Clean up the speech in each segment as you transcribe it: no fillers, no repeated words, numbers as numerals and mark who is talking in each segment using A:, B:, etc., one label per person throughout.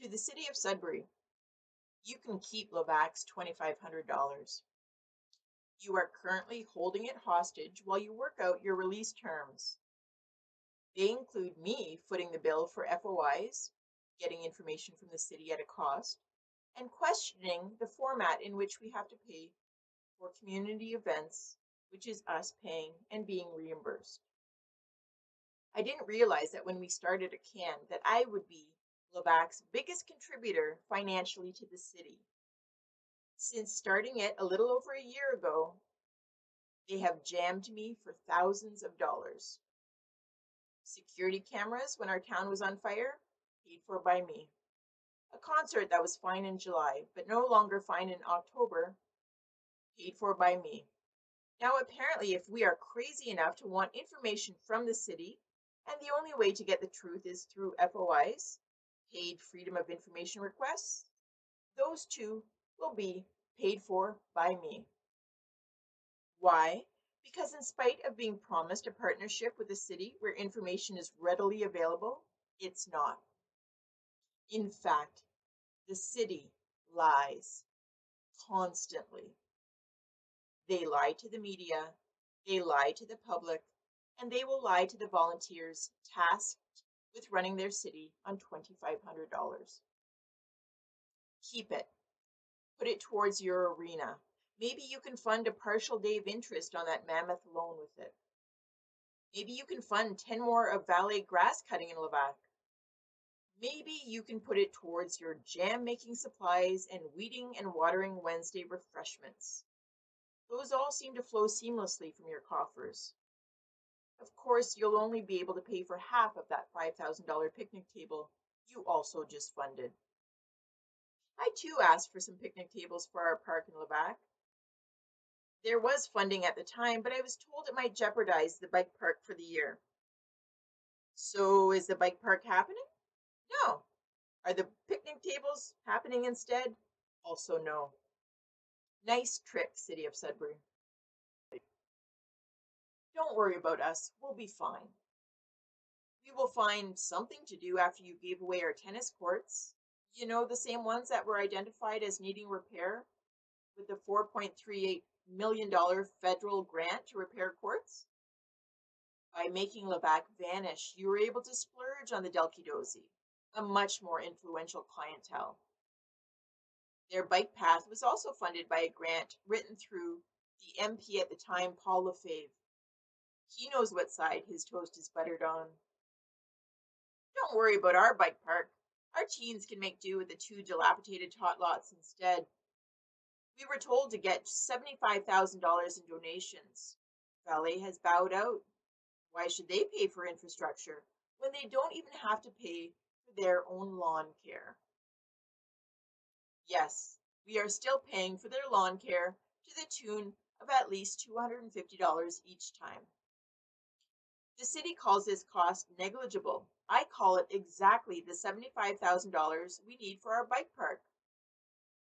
A: To the city of Sudbury, you can keep Levack's $2,500. You are currently holding it hostage while you work out your release terms. They include me footing the bill for FOIs, getting information from the city at a cost, and questioning the format in which we have to pay for community events, which is us paying and being reimbursed. I didn't realize that when we started a can that I would be Levack's biggest contributor financially to the city. Since starting it a little over a year ago, they have jammed me for thousands of dollars. Security cameras when our town was on fire, paid for by me. A concert that was fine in July, but no longer fine in October, paid for by me. Now, apparently, if we are crazy enough to want information from the city, and the only way to get the truth is through FOIs, paid Freedom of Information requests, those two will be paid for by me. Why? Because in spite of being promised a partnership with the city where information is readily available, it's not. In fact, the city lies constantly. They lie to the media, they lie to the public, and they will lie to the volunteers tasked with running their city on $2,500. Keep it. Put it towards your arena. Maybe you can fund a partial day of interest on that mammoth loan with it. Maybe you can fund 10 more of valet grass cutting in Levack. Maybe you can put it towards your jam making supplies and weeding and watering Wednesday refreshments. Those all seem to flow seamlessly from your coffers. Of course, you'll only be able to pay for half of that $5,000 picnic table you also just funded. I too asked for some picnic tables for our park in Levack. There was funding at the time, but I was told it might jeopardize the bike park for the year. So is the bike park happening? No. Are the picnic tables happening instead? Also no. Nice trick, City of Sudbury. Don't worry about us. We'll be fine. We will find something to do after you gave away our tennis courts. You know, the same ones that were identified as needing repair with the $4.38 million federal grant to repair courts? By making Levack vanish, you were able to splurge on the Delky Dozy, a much more influential clientele. Their bike path was also funded by a grant written through the MP at the time, Paul Lefebvre. He knows what side his toast is buttered on. Don't worry about our bike park. Our teens can make do with the two dilapidated tot lots instead. We were told to get $75,000 in donations. Valet has bowed out. Why should they pay for infrastructure when they don't even have to pay for their own lawn care? Yes, we are still paying for their lawn care to the tune of at least $250 each time. The city calls this cost negligible. I call it exactly the $75,000 we need for our bike park.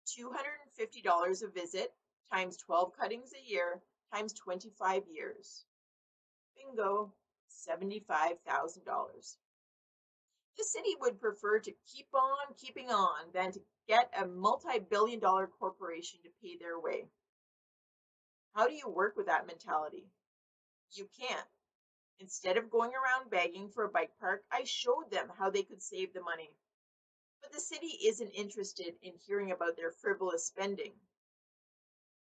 A: $250 a visit times 12 cuttings a year times 25 years. Bingo, $75,000. The city would prefer to keep on keeping on than to get a multi-billion-dollar corporation to pay their way. How do you work with that mentality? You can't. Instead of going around begging for a bike park, I showed them how they could save the money. But the city isn't interested in hearing about their frivolous spending.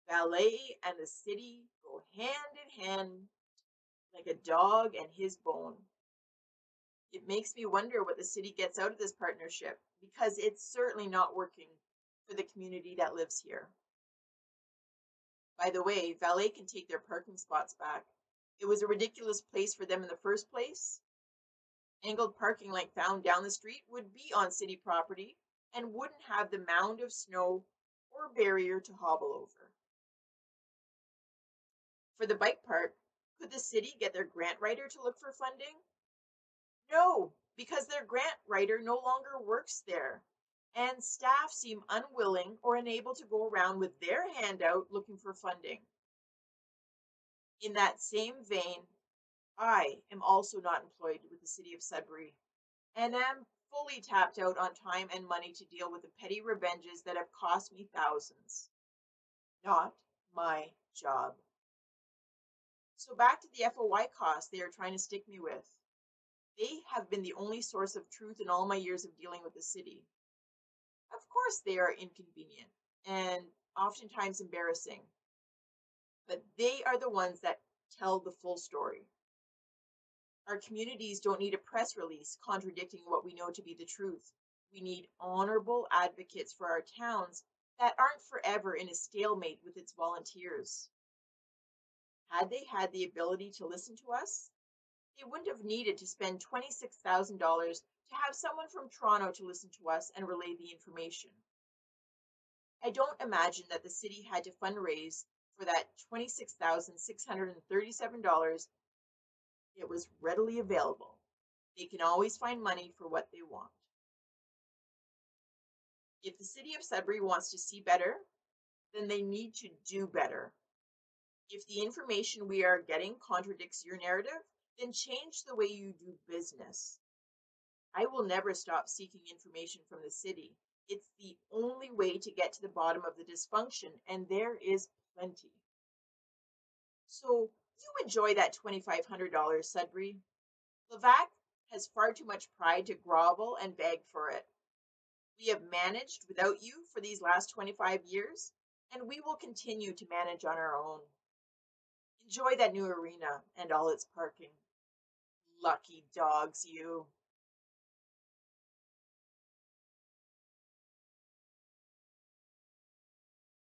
A: Valet and the city go hand in hand like a dog and his bone. It makes me wonder what the city gets out of this partnership, because it's certainly not working for the community that lives here. By the way, Valet can take their parking spots back. It was a ridiculous place for them in the first place. Angled parking like found down the street would be on city property and wouldn't have the mound of snow or barrier to hobble over. For the bike park, could the city get their grant writer to look for funding? No, because their grant writer no longer works there, and staff seem unwilling or unable to go around with their hand out looking for funding. In that same vein, I am also not employed with the city of Sudbury and am fully tapped out on time and money to deal with the petty revenges that have cost me thousands. Not my job. So back to the FOI costs they are trying to stick me with. They have been the only source of truth in all my years of dealing with the city. Of course, they are inconvenient and oftentimes embarrassing, but they are the ones that tell the full story. Our communities don't need a press release contradicting what we know to be the truth. We need honorable advocates for our towns that aren't forever in a stalemate with its volunteers. Had they had the ability to listen to us, they wouldn't have needed to spend $26,000 to have someone from Toronto to listen to us and relay the information. I don't imagine that the city had to fundraise for that $26,637. It was readily available. They can always find money for what they want. If the city of Sudbury wants to see better, then they need to do better. If the information we are getting contradicts your narrative, then change the way you do business. I will never stop seeking information from the city. It's the only way to get to the bottom of the dysfunction, and there is plenty. So you enjoy that $2,500, Sudbury. Levack has far too much pride to grovel and beg for it. We have managed without you for these last 25 years, and we will continue to manage on our own. Enjoy that new arena and all its parking. Lucky dogs, you.